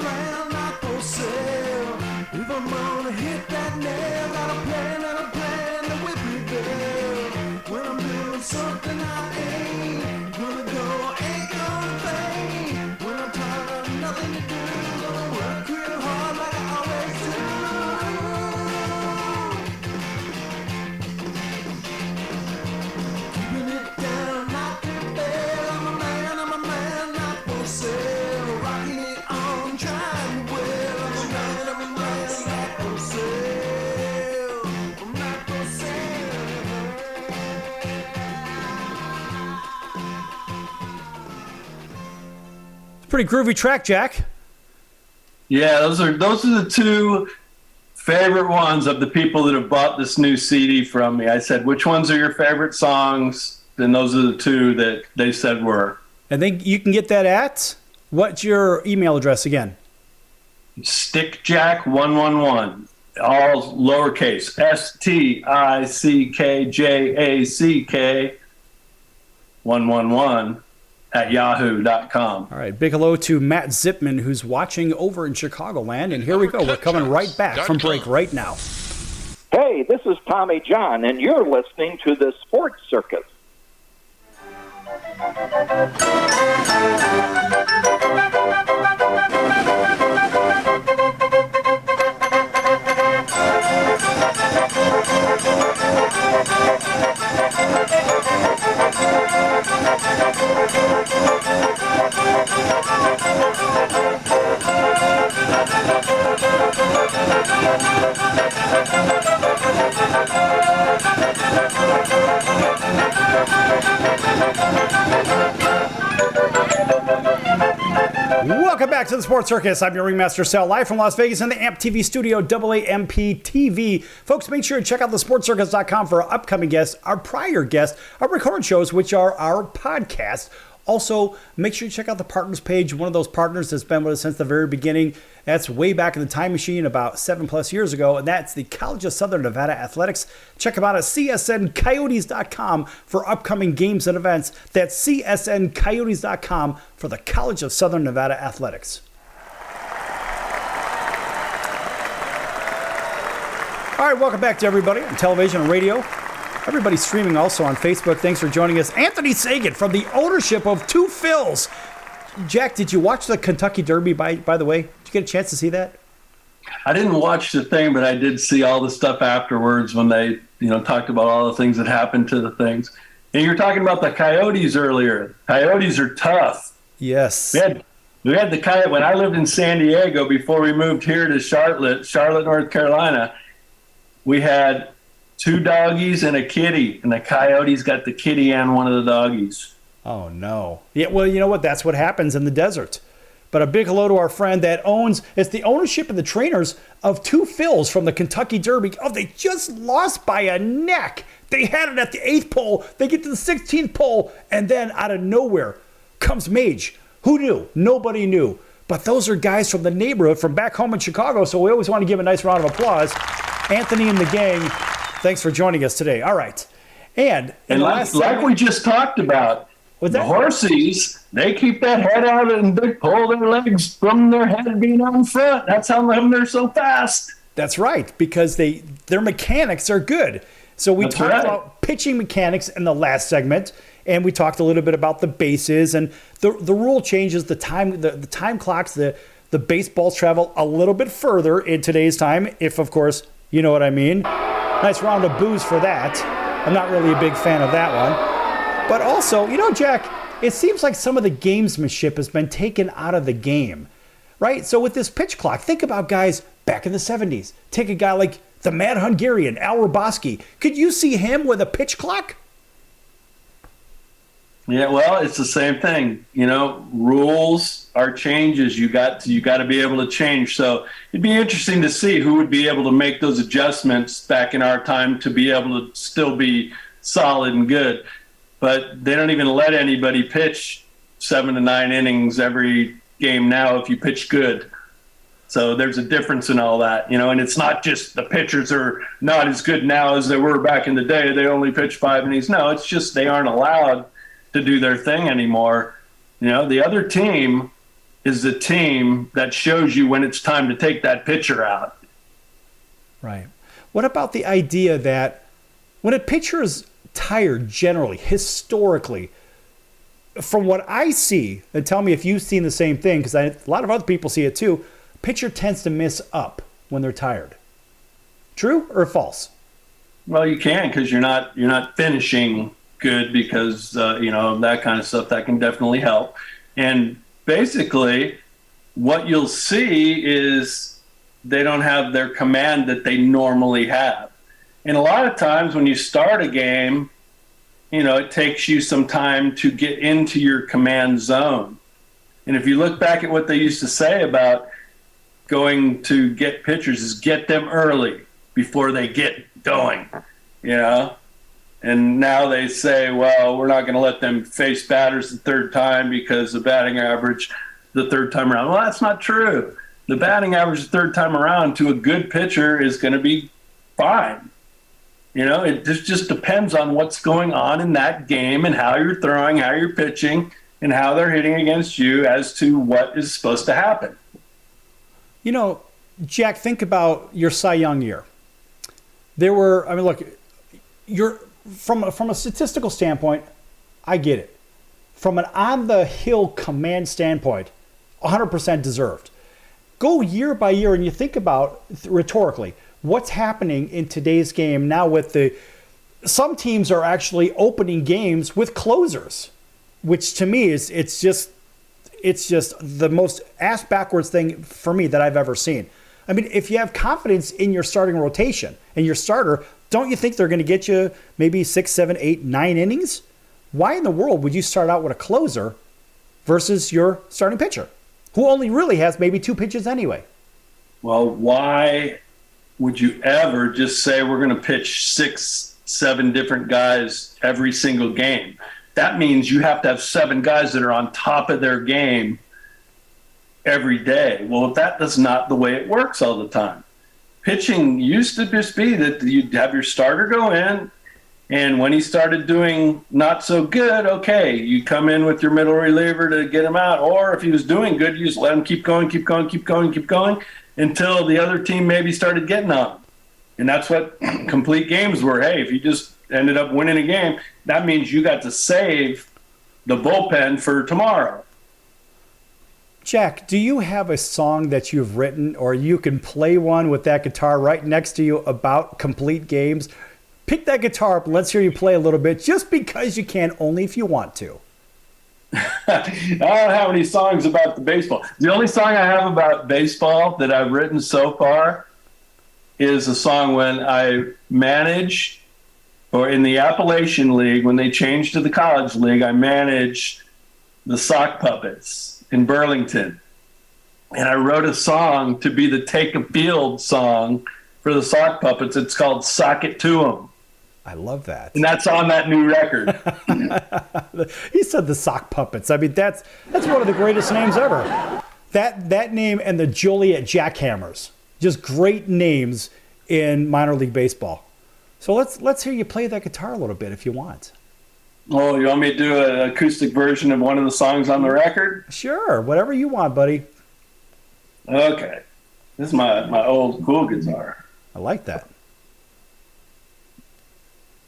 [SPEAKER 5] man, not for sale. If I'm gonna hit that nail, got a plan that whip me there. When I'm doing something I ain't gonna go, ain't gonna pay. When I'm tired of nothing to do, gonna work real hard like I always do. Keeping it down, not to fail. I'm a man, not for sale. Rocking it on, trying to well. I'm a man, not for sale. I'm not for sale.
[SPEAKER 1] Pretty groovy track, Jack.
[SPEAKER 2] Yeah, those are the two favorite ones of the people that have bought this new CD from me. I said, which ones are your favorite songs? And those are the two that they said were.
[SPEAKER 1] And then you can get that at, what's your email address again?
[SPEAKER 2] Stickjack111, all lowercase, STICKJACK 111 at yahoo.com.
[SPEAKER 1] All right, big hello to Matt Zipman, who's watching over in Chicagoland. And here we go. We're coming right back from break right now.
[SPEAKER 4] Hey, this is Tommy John, and you're listening to the Sports Circus.
[SPEAKER 1] back to the Sports Circus. I'm your Ringmaster Sal, live from Las Vegas in the AMP TV studio, AAMP TV. Folks, make sure to check out the sportscircus.com for our upcoming guests, our prior guests, our recorded shows, which are our podcasts. Also, make sure you check out the partners page. One of those partners that's been with us since the very beginning. That's way back in the time machine about 7+ years ago, and that's the College of Southern Nevada Athletics. Check them out at csncoyotes.com for upcoming games and events. That's csncoyotes.com for the College of Southern Nevada Athletics. All right, welcome back to everybody on television and radio. Everybody streaming also on Facebook. Thanks for joining us. Anthony Sagan from the ownership of Two Phils. Jack, did you watch the Kentucky Derby, by the way? Did you get a chance to see that?
[SPEAKER 2] I didn't watch the thing, but I did see all the stuff afterwards when they, talked about all the things that happened to the things. And you were talking about the Coyotes earlier. Coyotes are tough.
[SPEAKER 1] Yes.
[SPEAKER 2] We had the Coyote when I lived in San Diego before we moved here to Charlotte, North Carolina. We had 2 doggies and a kitty, and the Coyotes got the kitty and one of the doggies.
[SPEAKER 1] Oh, no. Yeah, well, you know what? That's what happens in the desert. But a big hello to our friend that it's the ownership and the trainers of Two Phils from the Kentucky Derby. Oh, they just lost by a neck. They had it at the 8th pole. They get to the 16th pole, and then out of nowhere comes Mage. Who knew? Nobody knew. But those are guys from the neighborhood, from back home in Chicago, so we always want to give a nice round of applause. Anthony and the gang, thanks for joining us today. All right. And
[SPEAKER 2] like we just talked about, the horses, they keep that head out and they pull their legs from their head being on front. That's how they're so fast.
[SPEAKER 1] That's right, because their mechanics are good. So we talked about pitching mechanics in the last segment, and we talked a little bit about the bases and the rule changes, the time clocks, the baseballs travel a little bit further in today's time, if, of course, you know what I mean. Nice round of boos for that. I'm not really a big fan of that one. But also, Jack, it seems like some of the gamesmanship has been taken out of the game, right? So with this pitch clock, think about guys back in the 70s. Take a guy like the Mad Hungarian, Al Roboski. Could you see him with a pitch clock?
[SPEAKER 2] Yeah, well, it's the same thing. Rules are changes. You got to be able to change. So it'd be interesting to see who would be able to make those adjustments back in our time to be able to still be solid and good. But they don't even let anybody pitch 7 to 9 innings every game now if you pitch good. So there's a difference in all that, and it's not just the pitchers are not as good now as they were back in the day. They only pitch 5 innings. No, it's just they aren't allowed to do their thing anymore. The other team is the team that shows you when it's time to take that pitcher out.
[SPEAKER 1] Right. What about the idea that when a pitcher is tired, generally, historically, from what I see, and tell me if you've seen the same thing, because a lot of other people see it too, pitcher tends to miss up when they're tired. True or false?
[SPEAKER 2] Well, you can, because you're not finishing good, because that kind of stuff that can definitely help. And basically, what you'll see is they don't have their command that they normally have. And a lot of times when you start a game, it takes you some time to get into your command zone. And if you look back at what they used to say about going to get pitchers, is get them early before they get going, And now they say, well, we're not going to let them face batters the third time because the batting average the third time around. Well, that's not true. The batting average the third time around to a good pitcher is going to be fine. It just depends on what's going on in that game and how you're throwing, how you're pitching, and how they're hitting against you as to what is supposed to happen.
[SPEAKER 1] Jack, think about your Cy Young year. Look, you're from a statistical standpoint, I get it. From an on-the-hill command standpoint, 100% deserved. Go year by year and you think about, rhetorically, what's happening in today's game now with some teams are actually opening games with closers, which to me it's just the most ass backwards thing for me that I've ever seen. I mean, if you have confidence in your starting rotation and your starter, don't you think they're going to get you maybe 6, 7, 8, 9 innings? Why in the world would you start out with a closer versus your starting pitcher? who only really has maybe 2 pitches anyway.
[SPEAKER 2] Well, why would you ever just say we're going to pitch 6, 7 different guys every single game? That means you have to have 7 guys that are on top of their game every day. Well, that's not the way it works all the time. Pitching used to just be that you'd have your starter go in, and when he started doing not so good, okay, you come in with your middle reliever to get him out. Or if he was doing good, you just let him keep going until the other team maybe started getting on him. And that's what complete games were. Hey, if you just ended up winning a game, that means you got to save the bullpen for tomorrow.
[SPEAKER 1] Jack, do you have a song that you've written, or you can play one with that guitar right next to you about complete games? Pick that guitar up and let's hear you play a little bit, just because you can, only if you want to.
[SPEAKER 2] I don't have any songs about the baseball. The only song I have about baseball that I've written so far is a song when I managed, or in the Appalachian League, when they changed to the college league, I managed the sock puppets in Burlington. And I wrote a song to be the Take a Field song for the sock puppets. It's called Sock It To 'Em.
[SPEAKER 1] I love that.
[SPEAKER 2] And that's on that new record.
[SPEAKER 1] He said the sock puppets. I mean, that's one of the greatest names ever. That name and the Joliet Jackhammers, just great names in minor league baseball. So let's hear you play that guitar a little bit if you want.
[SPEAKER 2] Oh, you want me to do an acoustic version of one of the songs on the record?
[SPEAKER 1] Sure, whatever you want, buddy.
[SPEAKER 2] Okay. This is my old cool guitar.
[SPEAKER 1] I like that.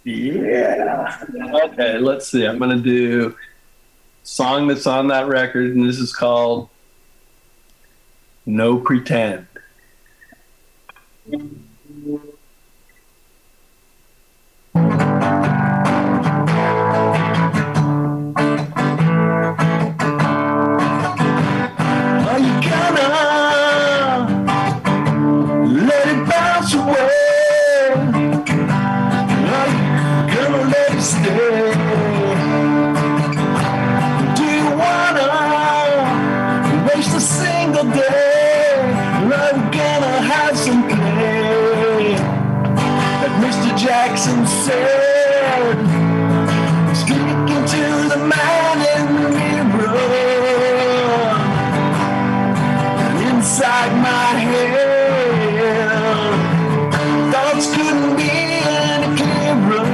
[SPEAKER 2] Yeah. Okay, let's see. I'm going to do a song that's on that record, and this is called No Pretend. Are you gonna let it bounce away? Are you gonna let it stay? Do you wanna waste a single day? Are we gonna have some play? Like Mr. Jackson said, speaking to the man in the mirror, inside my head, thoughts couldn't be any clearer.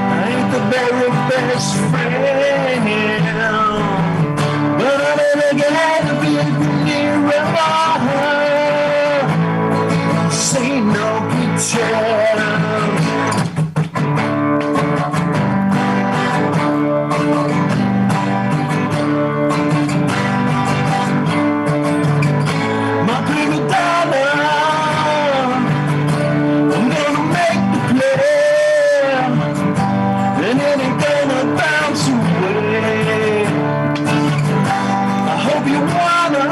[SPEAKER 2] I ain't the very best friend, but I'm never gonna be nearer. Say no pretend. My prima donna, I'm gonna make the play, and it ain't gonna bounce away. I hope you wanna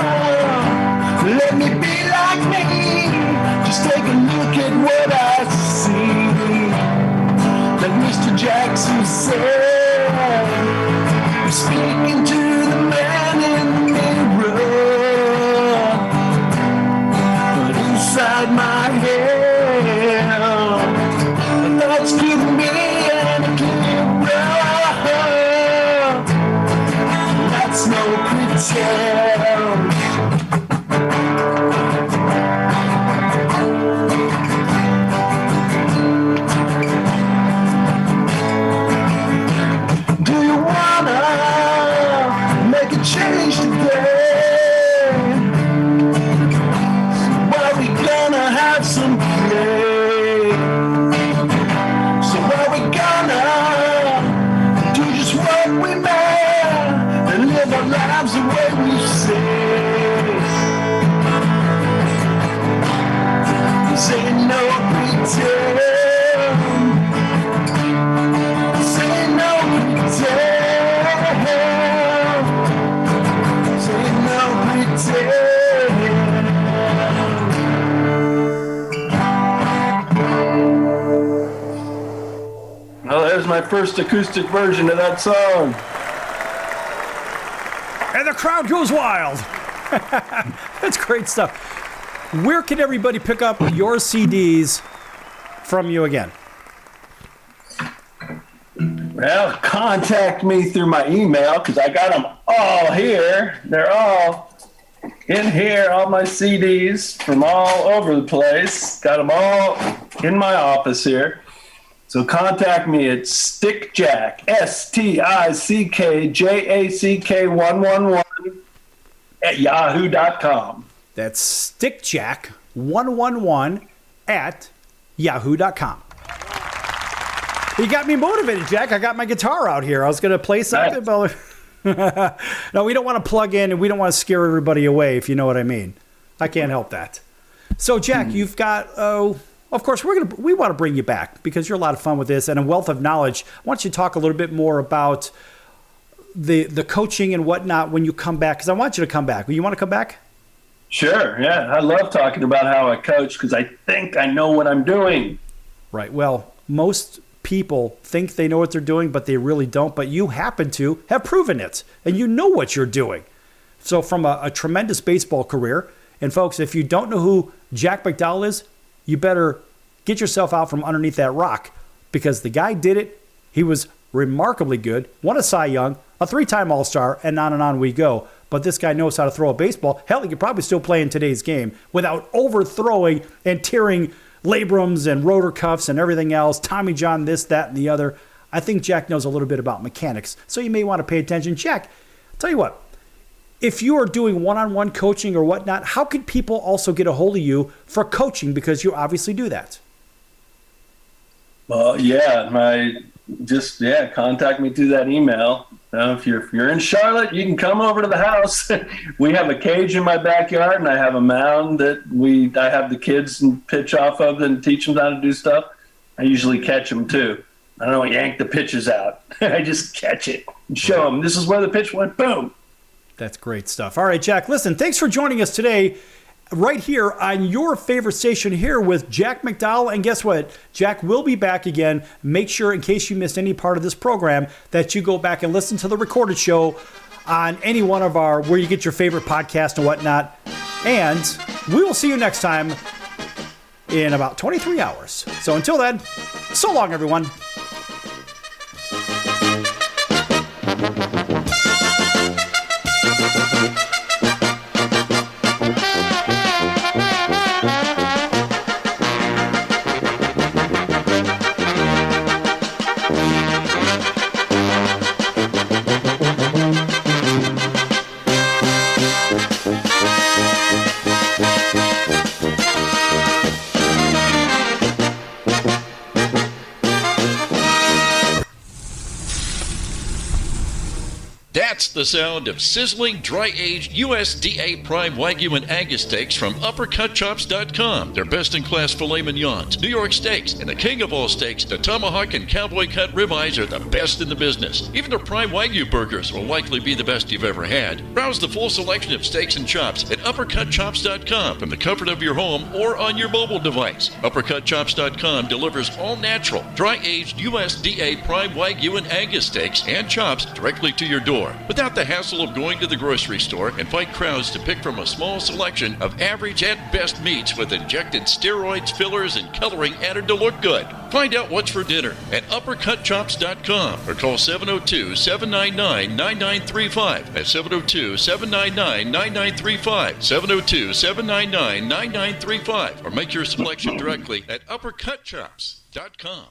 [SPEAKER 2] let me be like me. Just take a look at what I see. Like Mr. Jackson said, I'm speaking to the man in the mirror, but inside my head, my thoughts couldn't be any clearer. That's no pretend. Do you wanna make a change today? Well, we gonna have some play. So are we gonna do just what we may and live our lives the way we say? Say no pretend. Say no pretend. Say no pretend. Well, there's my first acoustic version of that song.
[SPEAKER 1] And crowd goes wild. That's great stuff. Where can everybody pick up your CDs from you again?
[SPEAKER 2] Well, contact me through my email because I got them all here. They're all in here, all my CDs from all over the place. Got them all in my office here. So contact me at StickJack, StickJack111 at yahoo.com.
[SPEAKER 1] That's StickJack111 at yahoo.com. You got me motivated, Jack. I got my guitar out here. I was going to play something, but no, we don't want to plug in and we don't want to scare everybody away, if you know what I mean. I can't help that. So, Jack, you've got, of course, we want to bring you back because you're a lot of fun with this and a wealth of knowledge. I want you to talk a little bit more about the coaching and whatnot when you come back, because I want you to come back. You want to come back?
[SPEAKER 2] Sure, yeah. I love talking about how I coach because I think I know what I'm doing.
[SPEAKER 1] Right. Well, most people think they know what they're doing, but they really don't. But you happen to have proven it, and you know what you're doing. So from a tremendous baseball career, and folks, if you don't know who Jack McDowell is, you better get yourself out from underneath that rock because the guy did it. He was remarkably good, won a Cy Young, a 3-time All-Star, and on we go. But this guy knows how to throw a baseball. Hell, he could probably still play in today's game without overthrowing and tearing labrums and rotor cuffs and everything else, Tommy John, this, that, and the other. I think Jack knows a little bit about mechanics, so you may want to pay attention. Jack, I'll tell you what, if you are doing one-on-one coaching or whatnot, how could people also get a hold of you for coaching, because you obviously do that?
[SPEAKER 2] Well, yeah, contact me through that email. If you're in Charlotte, you can come over to the house. We have a cage in my backyard, and I have a mound that I have the kids and pitch off of and teach them how to do stuff. I usually catch them too. I don't yank the pitches out. I just catch it and show them this is where the pitch went. Boom.
[SPEAKER 1] That's great stuff. All right, Jack, listen, thanks for joining us today right here on your favorite station here with Jack McDowell. And guess what? Jack will be back again. Make sure, in case you missed any part of this program, that you go back and listen to the recorded show on any one of where you get your favorite podcast and whatnot. And we will see you next time in about 23 hours. So until then, so long, everyone.
[SPEAKER 7] That's the sound of sizzling, dry-aged USDA Prime Wagyu and Angus steaks from UpperCutChops.com. Their best-in-class filet mignons, New York steaks, and the king of all steaks, the tomahawk and cowboy cut ribeyes are the best in the business. Even their Prime Wagyu burgers will likely be the best you've ever had. Browse the full selection of steaks and chops at UpperCutChops.com from the comfort of your home or on your mobile device. UpperCutChops.com delivers all-natural, dry-aged USDA Prime Wagyu and Angus steaks and chops directly to your door, without the hassle of going to the grocery store and fight crowds to pick from a small selection of average at best meats with injected steroids, fillers, and coloring added to look good. Find out what's for dinner at UpperCutChops.com or call 702-799-9935. That's 702-799-9935. 702-799-9935. Or make your selection directly at UpperCutChops.com.